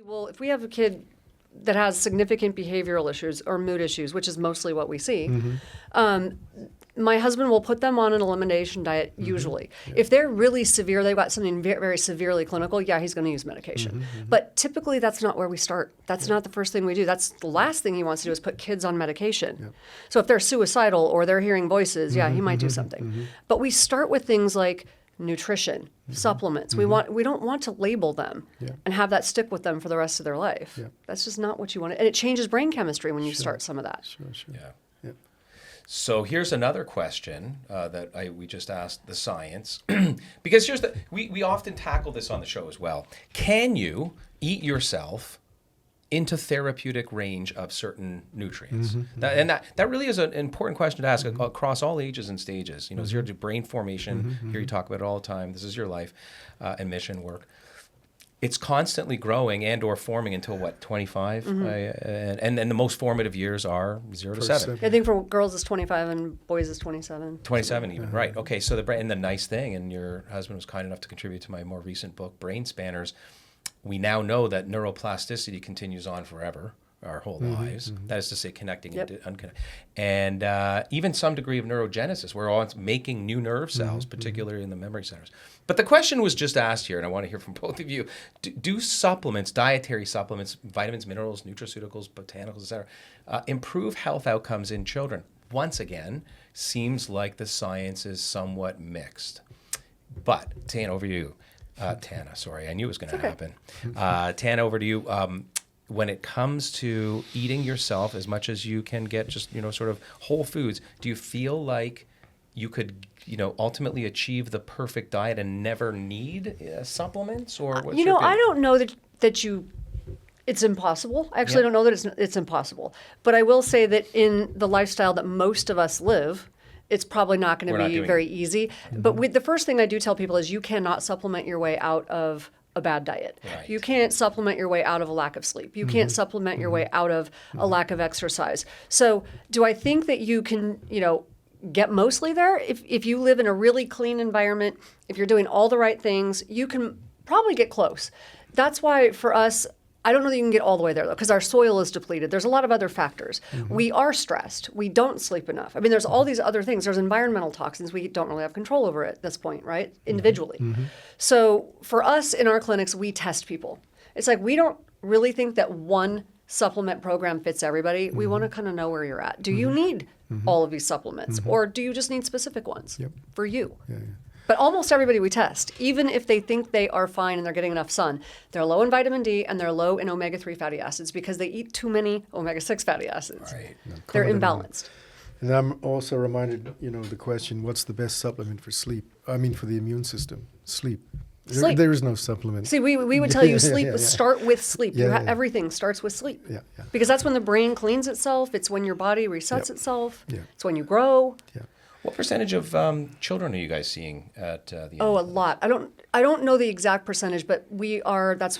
Well, if we have a kid that has significant behavioral issues or mood issues, which is mostly what we see, my husband will put them on an elimination diet usually. Yeah. If they're really severe, they've got something very, very severely clinical, yeah, he's going to use medication. But typically that's not where we start. That's not the first thing we do. That's the last thing he wants to do is put kids on medication. Yeah. So if they're suicidal or they're hearing voices, yeah, he might do something. But we start with things like nutrition, supplements. We don't want to label them and have that stick with them for the rest of their life. Yeah. That's just not what you want. And it changes brain chemistry when you start some of that. Sure. Yeah. So here's another question that we just asked the science, because we often tackle this on the show as well. Can you eat yourself into therapeutic range of certain nutrients? That really is an important question to ask across all ages and stages. You know, zero to brain formation. Here you talk about it all the time. This is your life and mission work. It's constantly growing and or forming until what, 25? And the most formative years are 0 to 7. I think for girls it's 25 and boys it's 27. 27 even, right. Okay, so the brain, and the nice thing, and your husband was kind enough to contribute to my more recent book, Brain Spanners, we now know that neuroplasticity continues on forever, our whole lives. That is to say, connecting and unconnecting. And even some degree of neurogenesis. We're all making new nerve cells, particularly in the memory centers. But the question was just asked here, and I want to hear from both of you. Do supplements, dietary supplements, vitamins, minerals, nutraceuticals, botanicals, etc., improve health outcomes in children? Once again, seems like the science is somewhat mixed. But, Tana, over to you. Tana, sorry, I knew it was going to happen. Tana, over to you. When it comes to eating yourself as much as you can get, just, sort of whole foods, do you feel like you could, ultimately achieve the perfect diet and never need supplements? Or what's your I don't know that it's impossible. I actually don't know that it's impossible. But I will say that in the lifestyle that most of us live, it's probably not going to be very easy. But the first thing I do tell people is you cannot supplement your way out of a bad diet. Right. You can't supplement your way out of a lack of sleep. You can't supplement your way out of a lack of exercise. So do I think that you can, get mostly there? If you live in a really clean environment, if you're doing all the right things, you can probably get close. That's why for us, I don't know that you can get all the way there, though, because our soil is depleted. There's a lot of other factors. We are stressed. We don't sleep enough. I mean, there's all these other things. There's environmental toxins we don't really have control over at this point, right? Individually. So for us in our clinics, we test people. It's like we don't really think that one supplement program fits everybody. We want to kind of know where you're at. Do you need all of these supplements, or do you just need specific ones for you? But almost everybody we test, even if they think they are fine and they're getting enough sun, they're low in vitamin D and they're low in omega-3 fatty acids because they eat too many omega-6 fatty acids. Right. They're imbalanced. And I'm also reminded, the question, what's the best supplement for sleep? I mean, for the immune system? Sleep. There is no supplement. See, we would tell you start with sleep. Everything starts with sleep. Because that's when the brain cleans itself. It's when your body resets itself. It's when you grow. What percentage of children are you guys seeing at the a lot. I don't know the exact percentage, but that's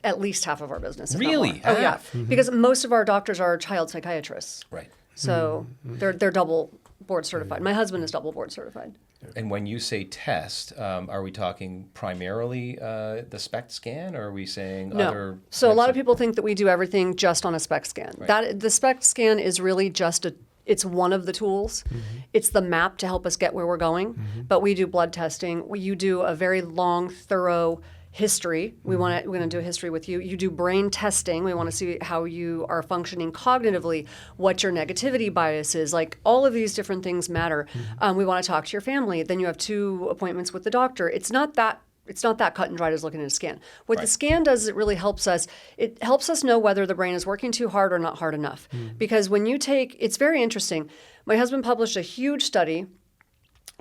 at least half of our business. Really? Oh, yeah. Because most of our doctors are child psychiatrists. Right. So they're double board certified. My husband is double board certified. And when you say test, are we talking primarily the SPECT scan, or are we saying other? So a lot of people think that we do everything just on a SPECT scan. Right. The SPECT scan is really just it's one of the tools. It's the map to help us get where we're going. But we do blood testing. You do a very long, thorough history. We're going to do a history with you. You do brain testing. We want to see how you are functioning cognitively, what your negativity bias is. Like all of these different things matter. We want to talk to your family. Then you have 2 appointments with the doctor. It's not that cut and dried as looking at a scan. What the scan does is it really helps us. It helps us know whether the brain is working too hard or not hard enough. Because when you it's very interesting. My husband published a huge study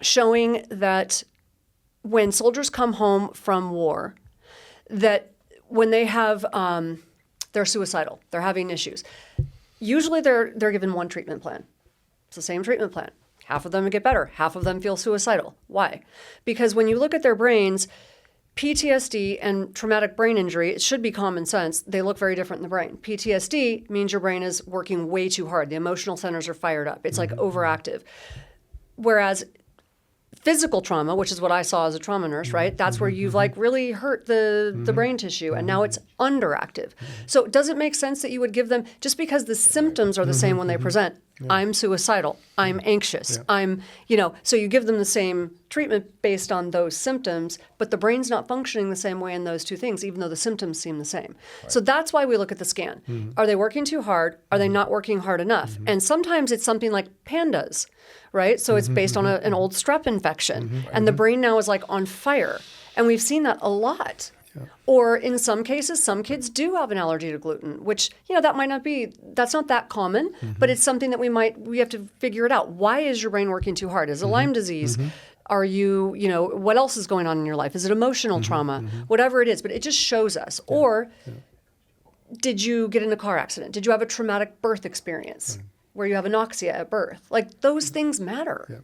showing that when soldiers come home from war, that when they have, they're suicidal, they're having issues. Usually they're given one treatment plan. It's the same treatment plan. Half of them get better. Half of them feel suicidal. Why? Because when you look at their brains, PTSD and traumatic brain injury, it should be common sense. They look very different in the brain. PTSD means your brain is working way too hard. The emotional centers are fired up. It's like overactive. Whereas physical trauma, which is what I saw as a trauma nurse, right? That's where you've like really hurt the brain tissue, and now it's underactive. So does it make sense that you would give them, just because the symptoms are the same when they present, I'm suicidal, I'm anxious, I'm, so you give them the same treatment based on those symptoms, but the brain's not functioning the same way in those two things, even though the symptoms seem the same. Right. So that's why we look at the scan. Are they working too hard? Are they not working hard enough? And sometimes it's something like PANDAS, right? So it's based on an old strep infection, and the brain now is like on fire. And we've seen that a lot. Or in some cases, some kids do have an allergy to gluten, which, that might not be, that's not that common, but it's something that we have to figure it out. Why is your brain working too hard? Is it Lyme disease? Are you, what else is going on in your life? Is it emotional trauma? Whatever it is, but it just shows us. Or did you get in a car accident? Did you have a traumatic birth experience where you have anoxia at birth? Like, those things matter. Yeah.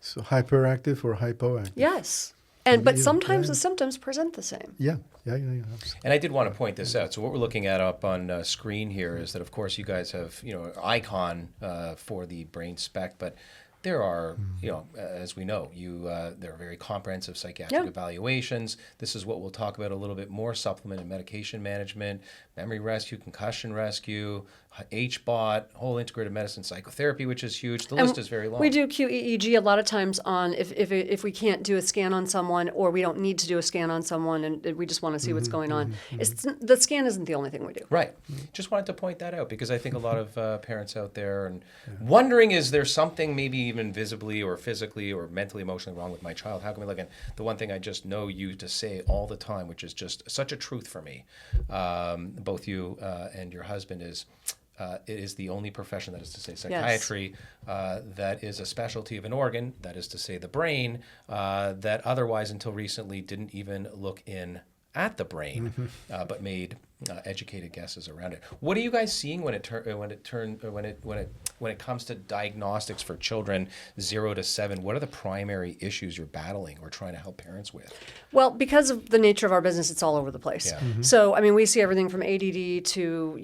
So hyperactive or hypoactive? Yes. But sometimes the symptoms present the same. Yeah. And I did want to point this out. So what we're looking at up on screen here is that, of course, you guys have, an icon for the brain spec, but there are, as we know, there are very comprehensive psychiatric evaluations. This is what we'll talk about a little bit more: supplement and medication management, memory rescue, concussion rescue, HBOT, whole integrated medicine, psychotherapy, which is huge. The list is very long. We do QEEG a lot of times on if we can't do a scan on someone, or we don't need to do a scan on someone, and we just want to see what's going on. The scan isn't the only thing we do. Right. Just wanted to point that out, because I think a lot of parents out there and wondering, is there something maybe even visibly or physically or mentally, emotionally wrong with my child? How can we look at the one thing I just know you to say all the time, which is just such a truth for me, both you and your husband, is it is the only profession, that is to say psychiatry, that is a specialty of an organ, that is to say the brain, that otherwise until recently didn't even look in at the brain, but made educated guesses around it. What are you guys seeing when it comes to diagnostics for children 0 to 7? What are the primary issues you're battling or trying to help parents with? Well, because of the nature of our business, it's all over the place. Yeah. So, I mean, we see everything from ADD to,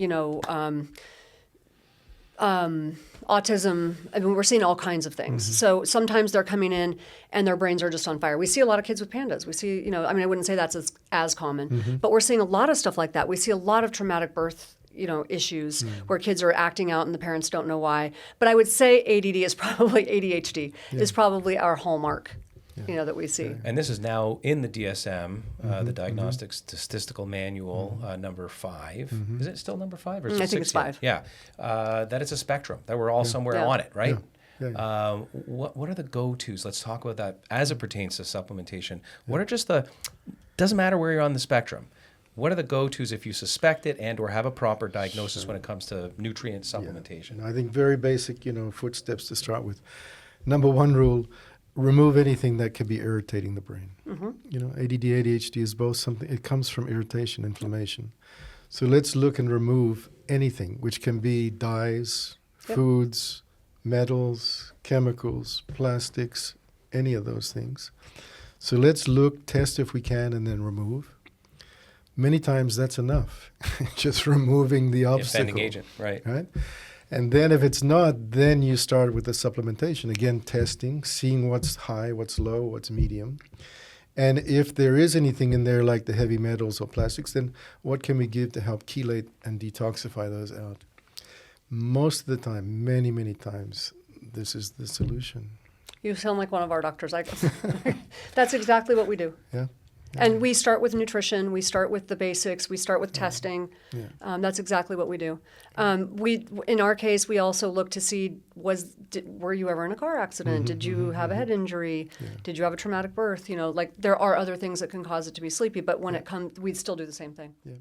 autism. I mean, we're seeing all kinds of things. So sometimes they're coming in and their brains are just on fire. We see a lot of kids with PANDAS. We see, I wouldn't say that's as common, but we're seeing a lot of stuff like that. We see a lot of traumatic birth, issues where kids are acting out and the parents don't know why. But I would say ADHD is probably our hallmark. That we see. And this is now in the DSM, the Diagnostic Statistical Manual, number 5. Is it still number 5? Or is it I think it's 5. Yeah. That it's a spectrum, that we're all somewhere on it, right? Yeah. What are the go-tos? Let's talk about that as it pertains to supplementation. What are just doesn't matter where you're on the spectrum, what are the go-tos if you suspect it and or have a proper diagnosis when it comes to nutrient supplementation? I think very basic, footsteps to start with. Number 1 rule: remove anything that could be irritating the brain. ADD, ADHD is both something, it comes from irritation, inflammation. So let's look and remove anything, which can be dyes, foods, metals, chemicals, plastics, any of those things. So let's look, test if we can, and then remove. Many times that's enough, just removing the obstacle. Offending agent, right. And then if it's not, then you start with the supplementation. Again, testing, seeing what's high, what's low, what's medium. And if there is anything in there like the heavy metals or plastics, then what can we give to help chelate and detoxify those out? Most of the time, many, many times, this is the solution. You sound like one of our doctors. That's exactly what we do. Yeah. And we start with nutrition. We start with the basics. We start with testing. That's exactly what we do. In our case, we also look to see, were you ever in a car accident? Did you have a head injury? Did you have a traumatic birth? There are other things that can cause it to be sleepy, but when it comes, we'd still do the same thing. Yeah.